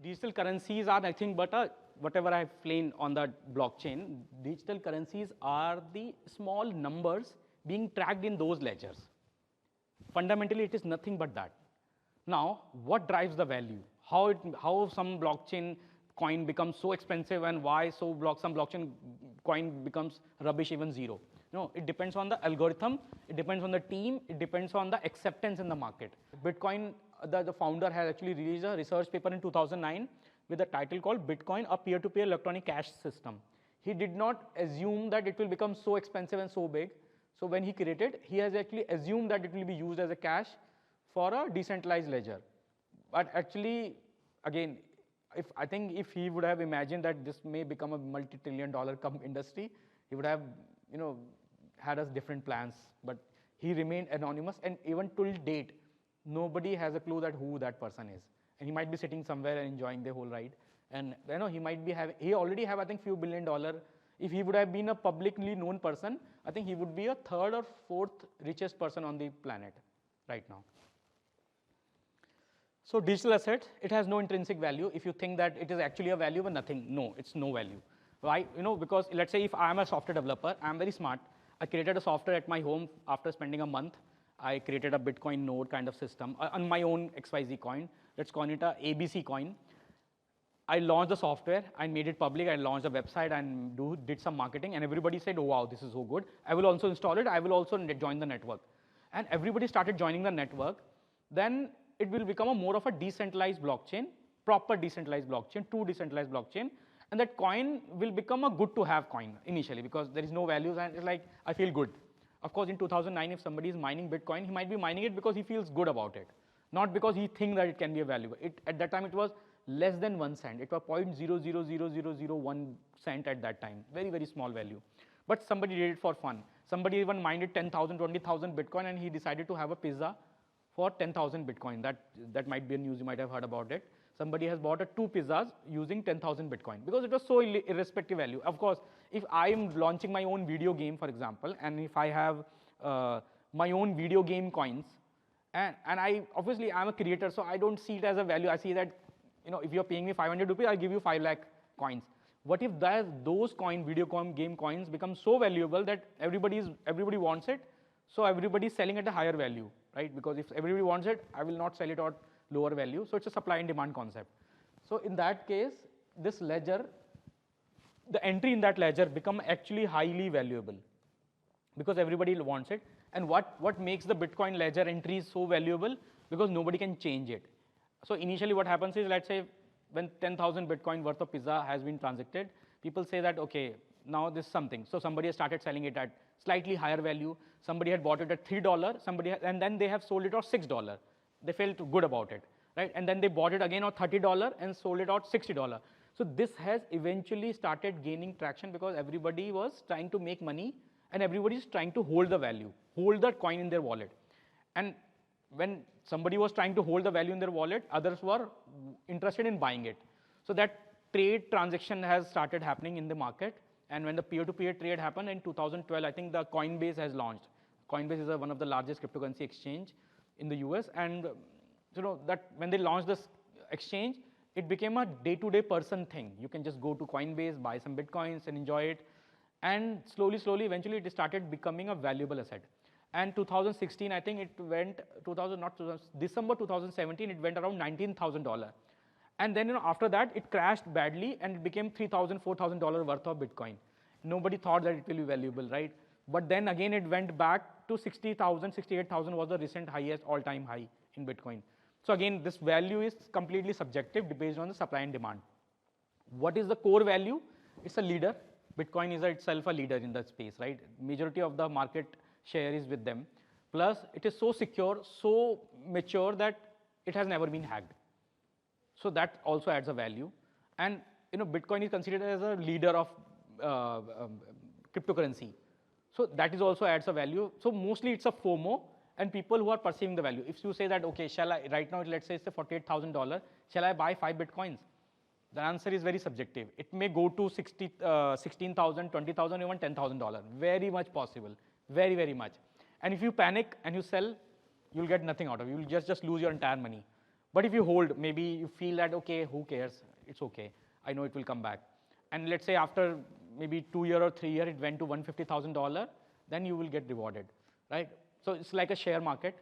Digital currencies are nothing but whatever I explained on the blockchain. Digital currencies are the small numbers being tracked in those ledgers. Fundamentally, it is nothing but that. Now, what drives the value? How some blockchain coin becomes so expensive and why some blockchain coin becomes rubbish, even zero? No, it depends on the algorithm, it depends on the team, it depends on the acceptance in the market. Bitcoin, the founder has actually released a research paper in 2009 with a title called Bitcoin, a peer-to-peer electronic cash system. He did not assume that it will become so expensive and so big. So when he created, he has actually assumed that it will be used as a cash for a decentralized ledger. But actually, again, I think if he would have imagined that this may become a multi-trillion-dollar industry, he would have, had us different plans. But he remained anonymous, and even till date, nobody has a clue that who that person is. And he might be sitting somewhere and enjoying the whole ride. And he already have, I think, few $1 billion. If he would have been a publicly known person, I think he would be a third or fourth richest person on the planet right now. So digital asset, it has no intrinsic value. If you think that it is actually a value, but nothing, no, it's no value. Why? Because let's say if I'm a software developer, I'm very smart. I created a software at my home after spending a month. I created a Bitcoin node kind of system on my own XYZ coin. Let's call it a ABC coin. I launched the software, I made it public, I launched a website and did some marketing, and everybody said, oh wow, this is so good. I will also install it, I will also join the network. And everybody started joining the network. Then it will become more of a decentralized blockchain, proper decentralized blockchain, true decentralized blockchain. And that coin will become a good to have coin initially because there is no values and it's like, I feel good. Of course, in 2009, if somebody is mining Bitcoin, he might be mining it because he feels good about it, not because he thinks that it can be a value. At that time, it was less than 1 cent. It was 0.000001 cent at that time. Very, very small value. But somebody did it for fun. Somebody even mined 10,000, 20,000 Bitcoin, and he decided to have a pizza for 10,000 Bitcoin. That might be a news, you might have heard about it. Somebody has bought 2 pizzas using 10,000 Bitcoin because it was so irrespective value. Of course, if I am launching my own video game, for example, and if I have my own video game coins, and obviously I'm a creator, so I don't see it as a value. I see that, if you're paying me 500 rupees, I'll give you 5 lakh coins. What if those video game coins become so valuable that everybody wants it, so everybody's selling at a higher value, right? Because if everybody wants it, I will not sell it at lower value. So it's a supply and demand concept. So in that case, this ledger, the entry in that ledger become actually highly valuable because everybody wants it. And what makes the Bitcoin ledger entries so valuable? Because nobody can change it. So initially what happens is, let's say when 10,000 Bitcoin worth of pizza has been transacted, people say that, okay, now this is something. So somebody has started selling it at slightly higher value. Somebody had bought it at $3, and then they have sold it at $6. They felt good about it, right? And then they bought it again at $30 and sold it at $60. So this has eventually started gaining traction because everybody was trying to make money and everybody is trying to hold the value, hold that coin in their wallet. And when somebody was trying to hold the value in their wallet, others were interested in buying it. So that trade transaction has started happening in the market. And when the peer-to-peer trade happened in 2012, I think the Coinbase has launched. Coinbase is one of the largest cryptocurrency exchange in the US. And that when they launched this exchange, it became a day-to-day person thing. You can just go to Coinbase, buy some Bitcoins and enjoy it. And slowly, eventually it started becoming a valuable asset. And 2016, I think it went, December 2017, it went around $19,000. And then after that, it crashed badly and it became $3,000, $4,000 worth of Bitcoin. Nobody thought that it will be valuable, right? But then again, it went back to 60,000, 68,000 was the recent highest all-time high in Bitcoin. So again, this value is completely subjective based on the supply and demand. What is the core value? It's a leader. Bitcoin is itself a leader in that space, right? Majority of the market share is with them. Plus, it is so secure, so mature that it has never been hacked. So that also adds a value. And Bitcoin is considered as a leader of cryptocurrency. So that is also adds a value. So mostly it's a FOMO and people who are perceiving the value. If you say that, okay, shall I, right now, let's say it's a $48,000, shall I buy 5 Bitcoins? The answer is very subjective. It may go to 16,000, 20,000, even $10,000. Very much possible. Very, very much. And if you panic and you sell, you'll get nothing out of it. You'll just lose your entire money. But if you hold, maybe you feel that, okay, who cares? It's okay. I know it will come back. And let's say after maybe 2 years or 3 years, it went to $150,000, then you will get rewarded, right? So it's like a share market.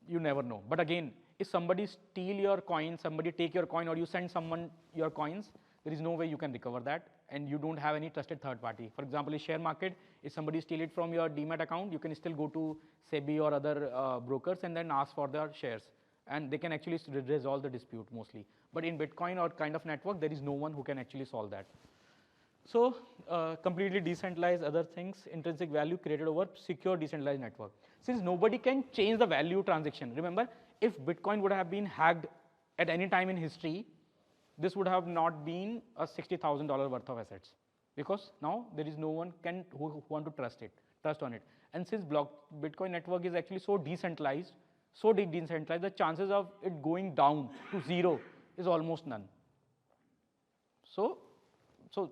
You never know. But again, if somebody steal your coin, somebody take your coin, or you send someone your coins, there is no way you can recover that, and you don't have any trusted third party. For example, in share market, if somebody steal it from your Demat account, you can still go to SEBI or other brokers and then ask for their shares, and they can actually resolve the dispute mostly. But in Bitcoin or kind of network, there is no one who can actually solve that. So completely decentralized other things, intrinsic value created over secure decentralized network. Since nobody can change the value transaction, remember, if Bitcoin would have been hacked at any time in history, this would have not been a $60,000 worth of assets, because now there is no one who want to trust on it. And since Bitcoin network is actually so decentralized, the chances of it going down to zero is almost none. So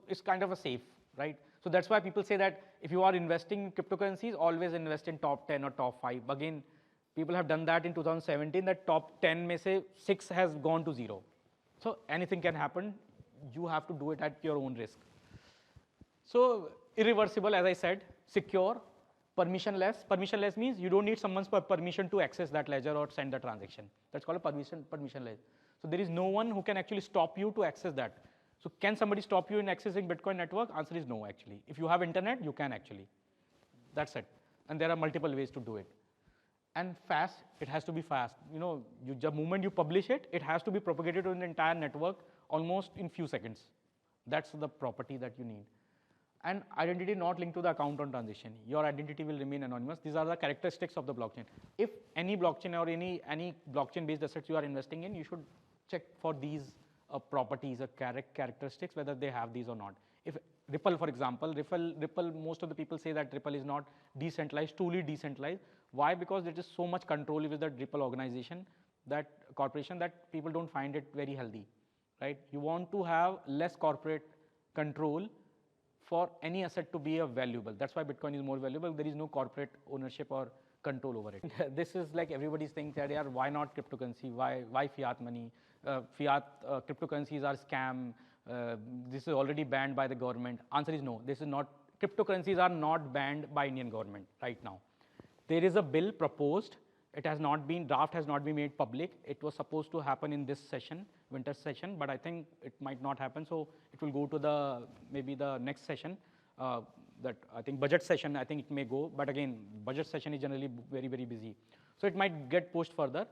it's kind of a safe, right? So that's why people say that if you are investing in cryptocurrencies, always invest in top 10 or top 5. Again, people have done that in 2017, that top 10 may say 6 has gone to zero. So anything can happen. You have to do it at your own risk. So irreversible, as I said, secure, permissionless. Permissionless means you don't need someone's permission to access that ledger or send the transaction. That's called a permissionless. So there is no one who can actually stop you to access that. So can somebody stop you in accessing Bitcoin network? Answer is no, actually. If you have internet, you can actually. That's it. And there are multiple ways to do it. And fast, it has to be fast. The moment you publish it, it has to be propagated on the entire network almost in few seconds. That's the property that you need. And identity not linked to the account on transaction. Your identity will remain anonymous. These are the characteristics of the blockchain. If any blockchain or any blockchain-based assets you are investing in, you should check for these properties or characteristics, whether they have these or not. If Ripple, for example, Ripple, most of the people say that Ripple is not decentralized, truly decentralized. Why? Because there is so much control with the Ripple organization, that corporation, that people don't find it very healthy, right? You want to have less corporate control for any asset to be valuable. That's why Bitcoin is more valuable. There is no corporate ownership or control over it. This is like everybody's thinking that, yeah, why not cryptocurrency? Why fiat money? Fiat cryptocurrencies are scam. This is already banned by the government. Answer is no. This is not. Cryptocurrencies are not banned by Indian government right now. There is a bill proposed. It has not been, draft has not been made public. It was supposed to happen in this session, winter session, but I think it might not happen. So it will go to maybe the next session. That I think budget session, I think it may go. But again, budget session is generally very, very busy. So it might get pushed further.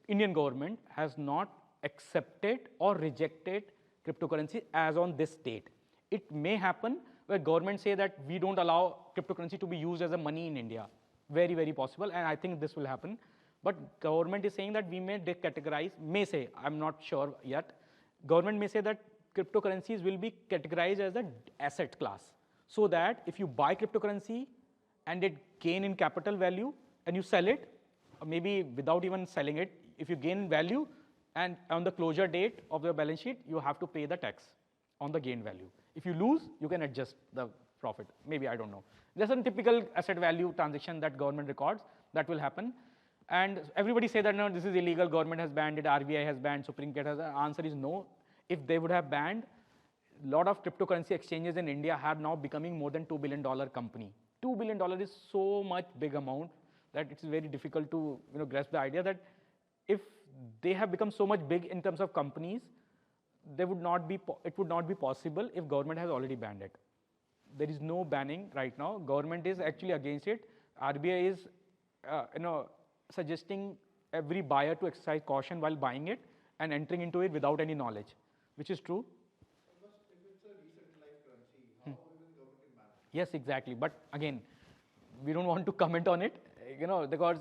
Indian government has not accepted or rejected cryptocurrency as on this date. It may happen where government say that we don't allow cryptocurrency to be used as a money in India. Very, very possible, and I think this will happen. But government is saying that we may decategorize, may say, I'm not sure yet. Government may say that cryptocurrencies will be categorized as an asset class. So that if you buy cryptocurrency and it gain in capital value and you sell it, or maybe without even selling it, if you gain value and on the closure date of your balance sheet, you have to pay the tax on the gain value. If you lose, you can adjust the profit. Maybe, I don't know. There's a typical asset value transaction that government records that will happen. And everybody say that, no, this is illegal, government has banned it, RBI has banned, Supreme Court has banned. Answer is no. If they would have banned, a lot of cryptocurrency exchanges in India have now becoming more than $2 billion company. $2 billion is so much big amount that it's very difficult to grasp the idea that if they have become so much big in terms of companies, it would not be possible if government has already banned it. There is no banning right now. Government is actually against it. RBI is suggesting every buyer to exercise caution while buying it and entering into it without any knowledge, which is true. If it's a decentralized currency, how even the government can ban it? Yes, exactly. But again, we don't want to comment on it, because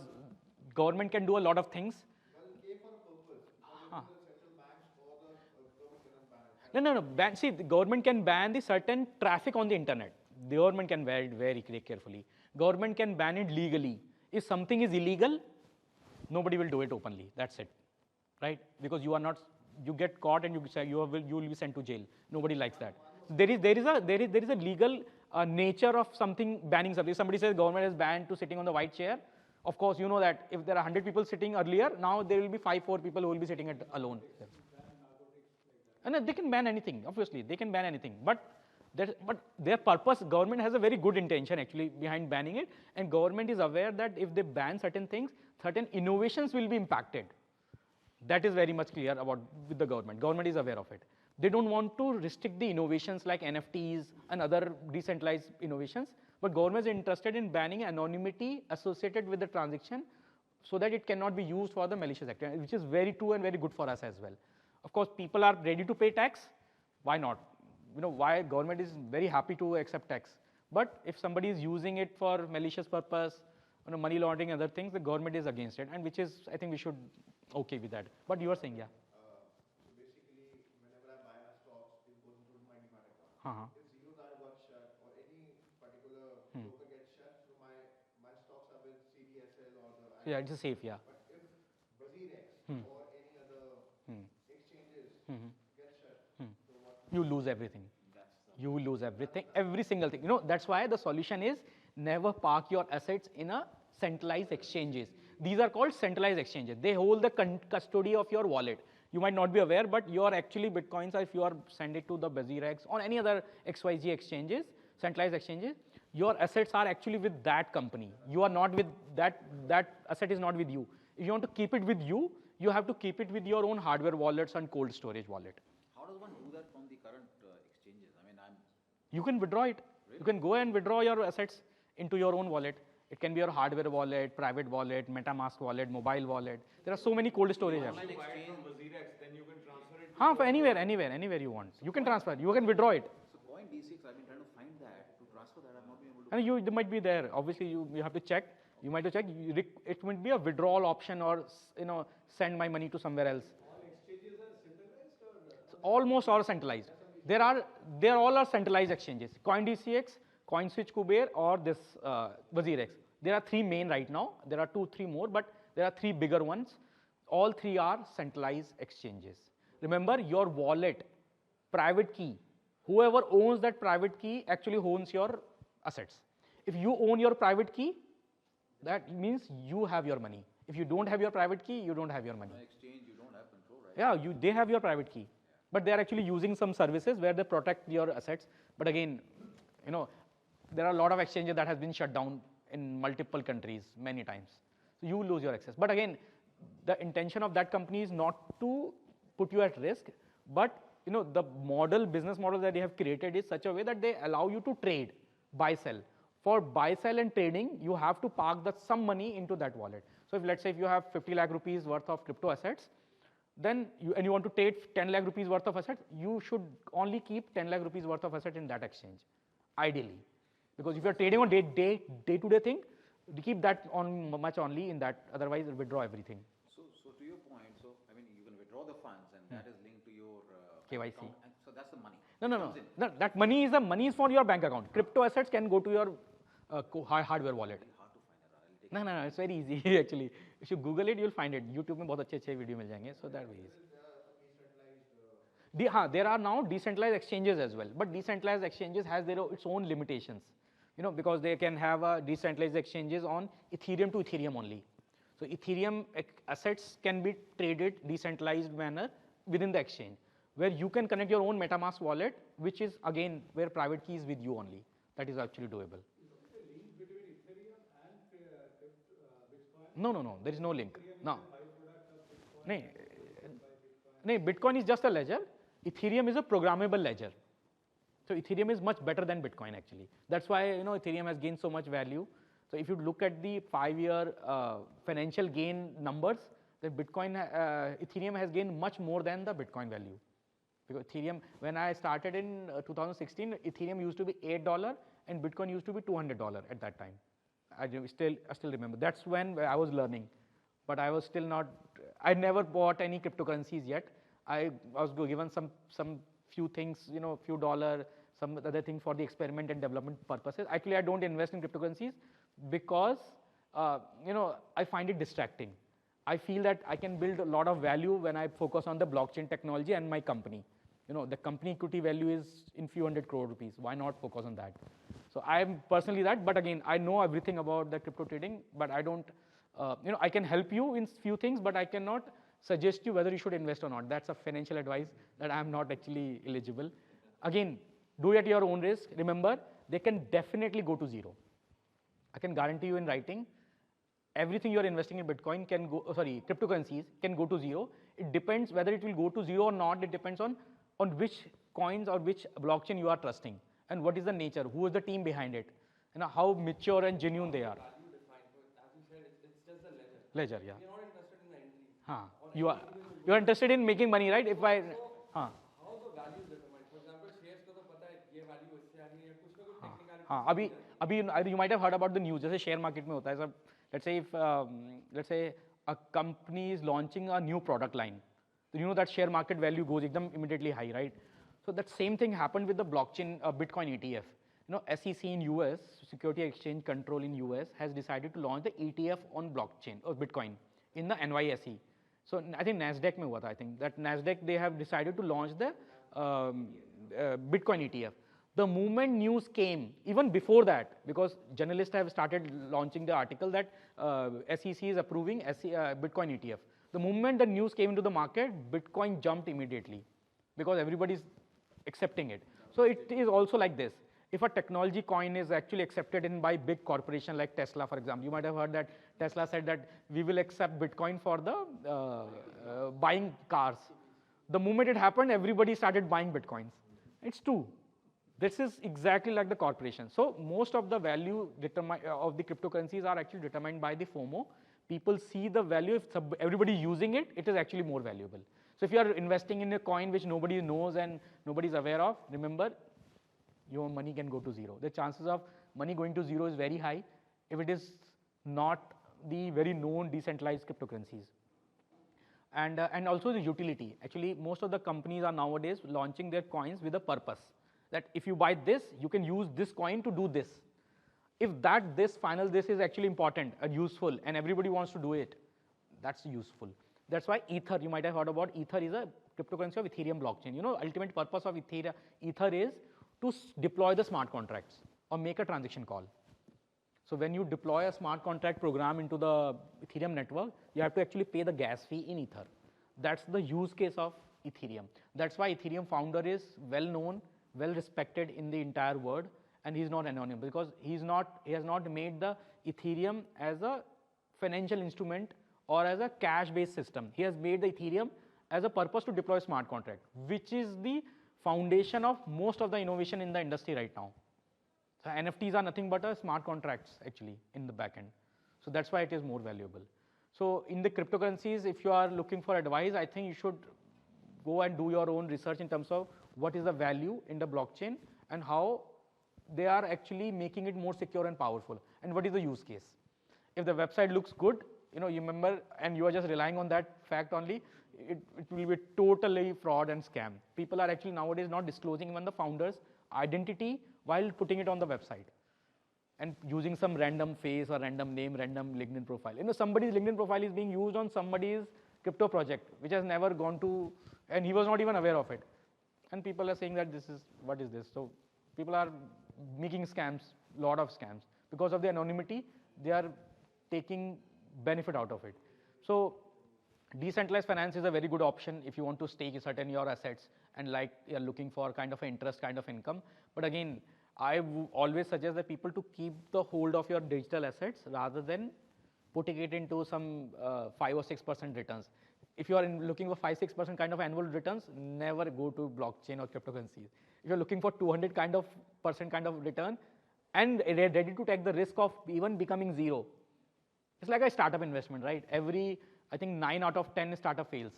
government can do a lot of things. Well, it came for a purpose. Because the central banks or the government cannot ban it. No. See, the government can ban the certain traffic on the internet. The government can ban it very carefully. Government can ban it legally. If something is illegal, nobody will do it openly. That's it, right? Because you get caught and you will be sent to jail. Nobody likes that. There is a legal nature of something banning something. If somebody says government is banned to sitting on the white chair, Of course, you know that if there are 100 people sitting earlier, now there will be 4 people who will be sitting at alone. And they can ban anything, obviously, they can ban anything. But their purpose, government has a very good intention actually behind banning it, and government is aware that if they ban certain things, certain innovations will be impacted. That is very much clear about with the government. Government is aware of it. They don't want to restrict the innovations like NFTs and other decentralized innovations, but government is interested in banning anonymity associated with the transaction so that it cannot be used for the malicious activity, which is very true and very good for us as well. Of course, people are ready to pay tax. Why not? You know, why government is very happy to accept tax. But if somebody is using it for malicious purpose, you know, money laundering, other things, the government is against it, and which is, I think we should okay with that. But you are saying, yeah. So basically, whenever I buy my stocks, it goes into my demat account. If zero hour got shut or any particular broker gets shut, so my stocks are with CDSL or the. Yeah, it's safe, yeah. But if Bazirex or any other exchanges get shut, so what? You lose everything. You will lose everything, every single thing. You know, that's why the solution is never park your assets in a centralized exchanges. These are called centralized exchanges. They hold the custody of your wallet. You might not be aware, but your actually Bitcoins, if you are send it to the Bazirex or any other XYZ exchanges, centralized exchanges, your assets are actually with that company. You are not with that asset is not with you. If you want to keep it with you, you have to keep it with your own hardware wallets and cold storage wallet. How does one do that from the current exchanges? I mean, You can withdraw it. Really? You can go and withdraw your assets into your own wallet. It can be your hardware wallet, private wallet, MetaMask wallet, mobile wallet. There are so many cold storage apps. Buy it from Bazirex, then you can transfer it. For anywhere you want. You can transfer. You can withdraw it. so Coin D6, I've been trying to find that to transfer that. I've not been able to. And they might be there. Obviously, you have to check. You might have to check. It might be a withdrawal option or send my money to somewhere else. All exchanges are centralized or? Almost all centralized. They all are centralized exchanges. CoinDCX, CoinSwitch Kuber, or this Bazirex. There are 3 main right now. There are 2-3 more, but there are 3 bigger ones. All 3 are centralized exchanges. Remember, your wallet, private key, whoever owns that private key actually owns your assets. If you own your private key, that means you have your money. If you don't have your private key, you don't have your money. On exchange, you don't have control, right? Yeah, they have your private key. But they are actually using some services where they protect your assets. But again, there are a lot of exchanges that has been shut down in multiple countries many times. So you will lose your access. But again, the intention of that company is not to put you at risk, but the business model that they have created is such a way that they allow you to trade, buy, sell. For buy, sell and trading, you have to park some money into that wallet. So if let's say if you have 50 lakh rupees worth of crypto assets, then you want to trade 10 lakh rupees worth of assets, you should only keep 10 lakh rupees worth of asset in that exchange, ideally. Because if you're trading on day-to-day thing, you keep that on much only in that, otherwise withdraw everything. So to your point, I mean, you can withdraw the funds and that is linked to your KYC. account, and so that's the money. No. That money is for your bank account. Crypto assets can go to your hardware wallet. Hard to find that. No, it's very easy actually. If you Google it, you'll find it. YouTube में बहुत अच्छे video मिल जाएंगे. So that way is. There are now decentralized exchanges as well, but decentralized exchanges has its own limitations. Because they can have decentralized exchanges on Ethereum to Ethereum only. So Ethereum assets can be traded decentralized manner within the exchange, where you can connect your own MetaMask wallet, which is again where private key is with you only. That is actually doable. No, there is no link. No. Bitcoin is just a ledger. Ethereum is a programmable ledger. So Ethereum is much better than Bitcoin actually. That's why Ethereum has gained so much value. So if you look at the 5-year financial gain numbers, the Ethereum has gained much more than the Bitcoin value. Because Ethereum, when I started in 2016, Ethereum used to be $8 and Bitcoin used to be $200 at that time. I still remember. That's when I was learning, but I was still not. I never bought any cryptocurrencies yet. I was given some few things, few dollars, some other thing for the experiment and development purposes. Actually, I don't invest in cryptocurrencies because I find it distracting. I feel that I can build a lot of value when I focus on the blockchain technology and my company. The company equity value is in few hundred crore rupees. Why not focus on that? So I'm personally that, but again, I know everything about the crypto trading, but I don't I can help you in few things, but I cannot suggest you whether you should invest or not. That's a financial advice that I'm not actually eligible. Again, do it at your own risk. Remember, they can definitely go to zero. I can guarantee you in writing, everything you're investing in Bitcoin can go, cryptocurrencies can go to zero. It depends whether it will go to zero or not. It depends on which coins or which blockchain you are trusting and what is the nature, who is the team behind it, and how mature and genuine they are. Value defined, but as you said, it's just a ledger. Ledger, yeah. You're not interested in the entry. You are interested in making money, right? If I, How the value is determined? For example, shares को तो पता है ये value इससे आनी है, कुछ ना कुछ technicality. अभी you might have heard about the news. जैसे share market में होता है सब. Let's say if let's say a company is launching a new product line, so you know that share market value goes एकदम immediately high, right? So that same thing happened with the blockchain Bitcoin ETF. SEC in US, Security Exchange Control in US, has decided to launch the ETF on blockchain or Bitcoin in the NYSE. So I think Nasdaq में हुआ था. I think that Nasdaq they have decided to launch the Bitcoin ETF. The moment news came, even before that, because journalists have started launching the article that SEC is approving Bitcoin ETF. The moment the news came into the market, Bitcoin jumped immediately because everybody is accepting it. So it is also like this. If a technology coin is actually accepted by big corporation like Tesla, for example, you might have heard that Tesla said that we will accept Bitcoin for the buying cars. The moment it happened, everybody started buying Bitcoins. It's true. This is exactly like the corporation. So most of the value of the cryptocurrencies are actually determined by the FOMO. People see the value. If everybody is using it, it is actually more valuable. So if you are investing in a coin which nobody knows and nobody is aware of, remember, your money can go to zero. The chances of money going to zero is very high if it is not the very known decentralized cryptocurrencies. And also the utility. Actually, most of the companies are nowadays launching their coins with a purpose. That if you buy this, you can use this coin to do this. If this is actually important and useful and everybody wants to do it, that's useful. That's why Ether, you might have heard about Ether is a cryptocurrency of Ethereum blockchain. Ultimate purpose of Ether is to deploy the smart contracts or make a transaction call. So when you deploy a smart contract program into the Ethereum network, you have to actually pay the gas fee in Ether. That's the use case of Ethereum. That's why Ethereum founder is well known, well respected in the entire world, and he's not anonymous because he has not made the Ethereum as a financial instrument or as a cash-based system. He has made the Ethereum as a purpose to deploy smart contract, which is the foundation of most of the innovation in the industry right now. So NFTs are nothing but smart contracts actually in the back end. So that's why it is more valuable. So in the cryptocurrencies, if you are looking for advice, I think you should go and do your own research in terms of what is the value in the blockchain and how they are actually making it more secure and powerful, and what is the use case. If the website looks good, you remember, and you are just relying on that fact only, it will be totally fraud and scam. People are actually nowadays not disclosing even the founder's identity while putting it on the website and using some random face or random name, random LinkedIn profile. Somebody's LinkedIn profile is being used on somebody's crypto project, which has never gone to, and he was not even aware of it. And people are saying that what is this? So people are making scams, lot of scams. Because of the anonymity, they are taking benefit out of it. So decentralized finance is a very good option if you want to stake certain your assets and you're looking for kind of an interest, kind of income. But again, I always suggest that people to keep the hold of your digital assets rather than putting it into some 5 or 6% returns. If you are looking for 5-6% kind of annual returns, never go to blockchain or cryptocurrencies. If you're looking for 200% kind of return and ready to take the risk of even becoming zero, it's like a startup investment, right? I think 9 out of 10 startup fails.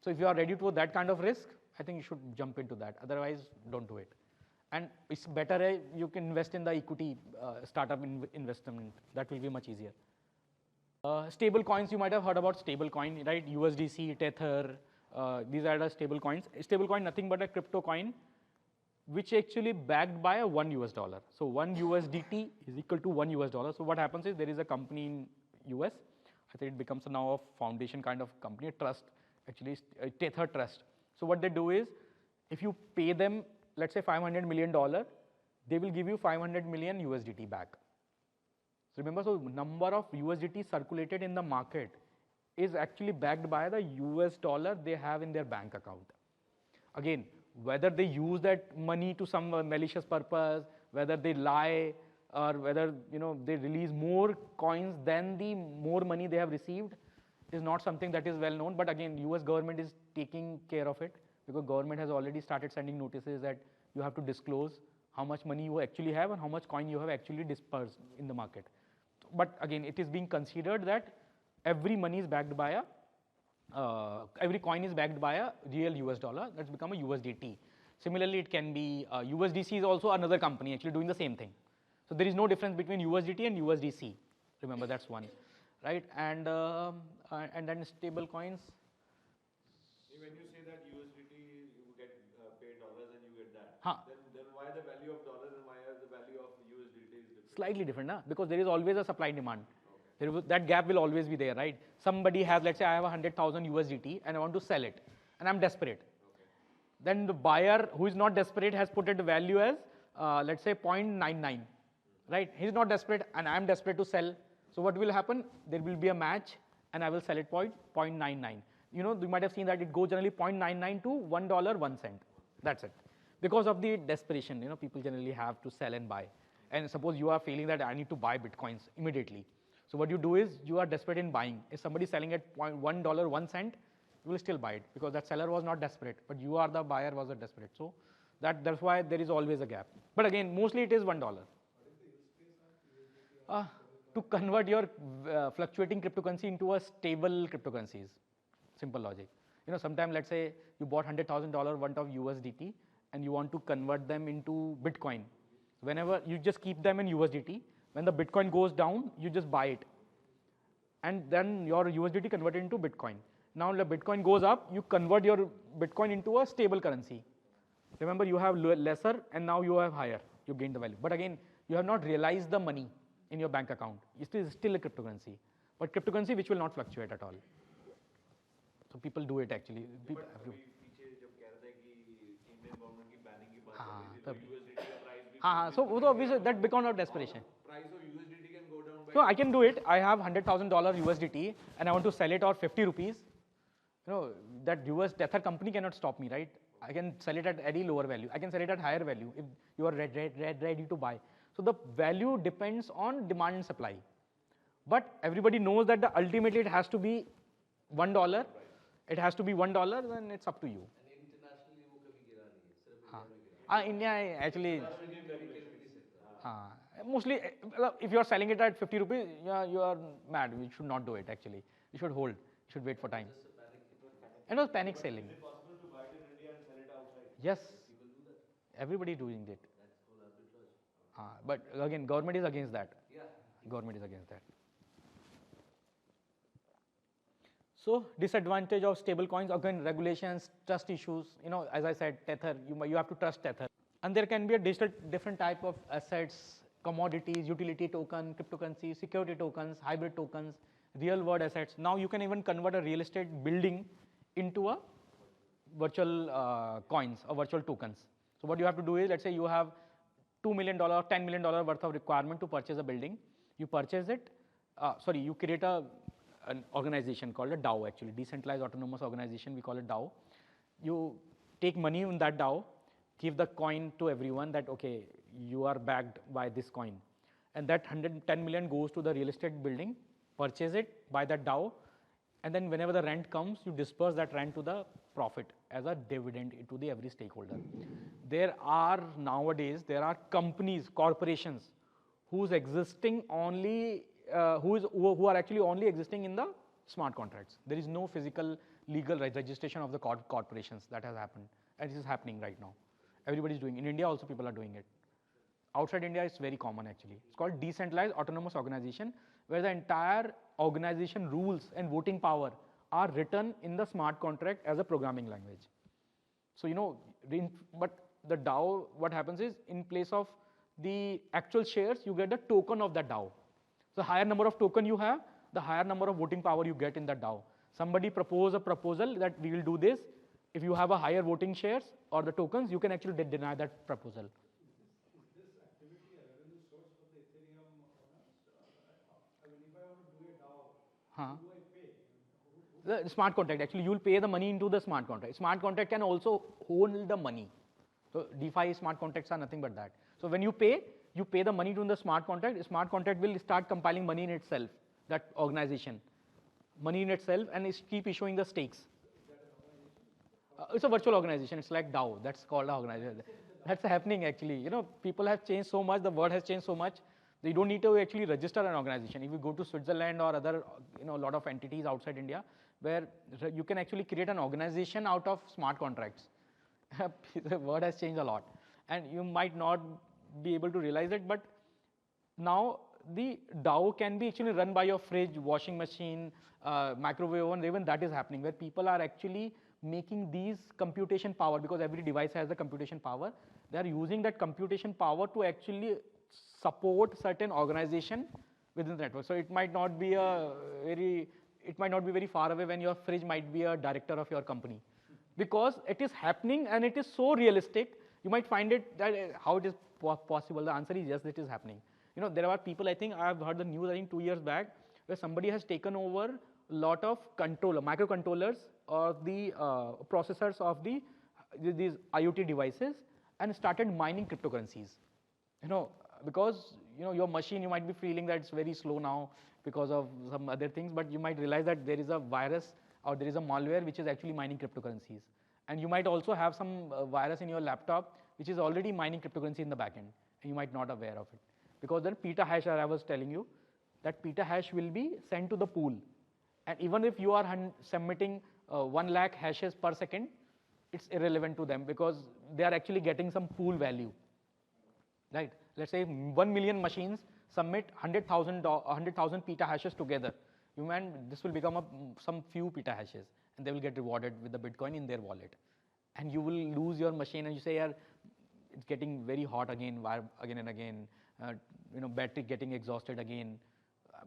So if you are ready to that kind of risk, I think you should jump into that. Otherwise, don't do it. And it's better you can invest in the equity startup investment. That will be much easier. Stable coins, you might have heard about stable coin, right? USDC, Tether, these are the stable coins. Stable coin, nothing but a crypto coin, which actually backed by $1 US. So 1 USDT is equal to $1 US. So what happens is there is a company in US. I think it becomes now a foundation kind of company, a trust, actually a Tether trust. So what they do is, if you pay them, let's say $500 million, they will give you 500 million USDT back. So remember, so number of USDT circulated in the market is actually backed by the US dollar they have in their bank account. Again, whether they use that money to some malicious purpose, whether they lie, or whether they release more coins than the more money they have received, is not something that is well known. But again, US government is taking care of it, because government has already started sending notices that you have to disclose how much money you actually have and how much coin you have actually dispersed in the market. But again, it is being considered that every money is backed by every coin is backed by a real US dollar. That's become a USDT. Similarly, it can be USDC is also another company actually doing the same thing. So there is no difference between USDT and USDC. Remember, that's one, right? And then stable coins. When you say that USDT, you get paid dollars and you get that, Huh. then why the value of dollars and why the value of USDT is different? Slightly different, na? Because there is always a supply and demand. That gap will always be there, right? Somebody has, let's say I have 100,000 USDT and I want to sell it, and I'm desperate. Then the buyer who is not desperate has put it value as, let's say 0.99, right? He's not desperate and I'm desperate to sell. So what will happen? There will be a match and I will sell it 0.99. You might have seen that it goes generally 0.99 to $1.01. That's it. Because of the desperation, people generally have to sell and buy. And suppose you are feeling that I need to buy Bitcoins immediately. So what you do is you are desperate in buying. If somebody is selling at $1.01, you will still buy it because that seller was not desperate, but you are the buyer was a desperate. So that's why there is always a gap. But again, mostly it is $1. To convert your fluctuating cryptocurrency into a stable cryptocurrencies. Simple logic. Sometimes let's say you bought $100,000 worth of USDT and you want to convert them into Bitcoin. Whenever you just keep them in USDT, when the Bitcoin goes down, you just buy it. And then your USDT converted into Bitcoin. Now the Bitcoin goes up, you convert your Bitcoin into a stable currency. Remember, you have lesser and now you have higher. You gain the value. But again, you have not realized the money in your bank account. It is still a cryptocurrency. But cryptocurrency which will not fluctuate at all. So people do it actually. So obviously that becomes of desperation. Price of USDT can go down by... So I can do it. I have $100,000 USDT and I want to sell it for 50 rupees. That US Tether company cannot stop me, right? I can sell it at any lower value. I can sell it at higher value if you are ready to buy. So the value depends on demand and supply. But everybody knows that ultimately it has to be $1. It has to be $1, then it's up to you. India actually, mostly if you are selling it at 50 rupees, you are mad. You should not do it actually. You should hold. You should wait for time. And it was panic selling. Is it possible to buy it in India and sell it outside? Yes. Everybody doing it. But again, government is against that. Government is against that. So disadvantage of stable coins, again, regulations, trust issues. As I said, Tether, you have to trust Tether. And there can be a different type of assets, commodities, utility token, cryptocurrency, security tokens, hybrid tokens, real world assets. Now you can even convert a real estate building into a virtual coins or virtual tokens. So what you have to do is, let's say you have $2 million, $10 million worth of requirement to purchase a building. You purchase it, you create an organization called a DAO actually, decentralized autonomous organization, we call it DAO. You take money in that DAO, give the coin to everyone that, okay, you are backed by this coin. And that 110 million goes to the real estate building, purchase it by that DAO, and then whenever the rent comes, you disperse that rent to the profit as a dividend to the every stakeholder. Nowadays, there are companies, corporations, who are actually only existing in the smart contracts. There is no physical legal registration of the corporations that has happened, and this is happening right now. Everybody is doing it. In India also people are doing it. Outside India it's very common actually. It's called decentralized autonomous organization, where the entire organization rules and voting power are written in the smart contract as a programming language. So but the DAO, what happens is, in place of the actual shares, you get a token of that DAO. So higher number of token you have, the higher number of voting power you get in that DAO. Somebody propose a proposal that we will do this. If you have a higher voting shares or the tokens, you can actually deny that proposal. Is this activity a revenue source for the Ethereum owners? The smart contract, actually, you'll pay the money into the smart contract. Smart contract can also hold the money. So DeFi smart contracts are nothing but that. So when you pay the money to the smart contract. Smart contract will start compiling money in itself, that organization, money in itself, and it keep issuing the stakes. It's a virtual organization. It's like DAO. That's called an organization. That's happening actually. You know, people have changed so much. The world has changed so much. You don't need to actually register an organization. If you go to Switzerland or other, a lot of entities outside India, where you can actually create an organization out of smart contracts. The world has changed a lot, and you might not be able to realize it, but now the DAO can be actually run by your fridge, washing machine, microwave oven. Even that is happening, where people are actually making these computation power, because every device has the computation power. They are using that computation power to actually support certain organization within the network. So it might not be very far away when your fridge might be a director of your company, because it is happening and it is so realistic. You might find it that how it is possible. The answer is yes, it is happening. You know, there are people, I think I have heard the news, I think 2 years back, where somebody has taken over a lot of microcontrollers or the processors of these IoT devices and started mining cryptocurrencies. You know, because your machine, you might be feeling that it's very slow now because of some other things, but you might realize that there is a virus or there is a malware which is actually mining cryptocurrencies. And you might also have some virus in your laptop which is already mining cryptocurrency in the backend, and you might not aware of it. Because that petahash that I was telling you, that petahash will be sent to the pool. And even if you are submitting 1 lakh hashes per second, it's irrelevant to them, because they are actually getting some pool value. Right? Let's say 1 million machines submit 100,000 petahashes together. This will become some few petahashes, and they will get rewarded with the Bitcoin in their wallet. And you will lose your machine, and you say, it's getting very hot again and again, battery getting exhausted again.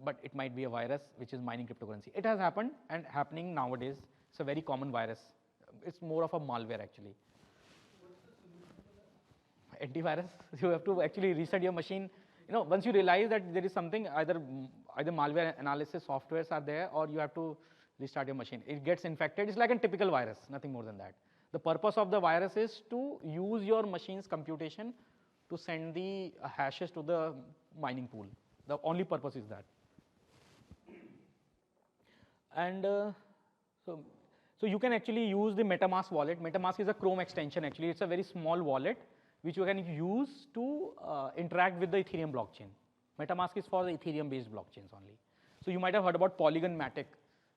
But it might be a virus which is mining cryptocurrency. It has happened and happening nowadays. It's a very common virus. It's more of a malware actually. Antivirus. You have to actually reset your machine. Once you realize that there is something, either malware analysis softwares are there, or you have to restart your machine. It gets infected. It's like a typical virus, nothing more than that. The purpose of the virus is to use your machine's computation to send the hashes to the mining pool. The only purpose is that. And so you can actually use the MetaMask wallet. MetaMask is a Chrome extension actually. It's a very small wallet which you can use to interact with the Ethereum blockchain. MetaMask is for the Ethereum-based blockchains only. So you might have heard about Polygon Matic,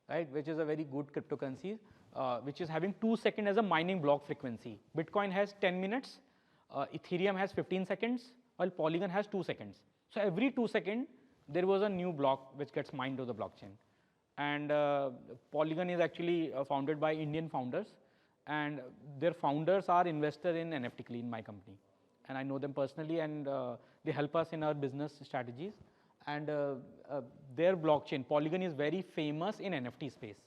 right, which is a very good cryptocurrency, which is having 2 seconds as a mining block frequency. Bitcoin has 10 minutes, Ethereum has 15 seconds, while Polygon has 2 seconds. So every 2 seconds, there was a new block which gets mined to the blockchain. And Polygon is actually founded by Indian founders, and their founders are invested in NFTically, in my company. And I know them personally, and they help us in our business strategies. And their blockchain, Polygon, is very famous in NFT space.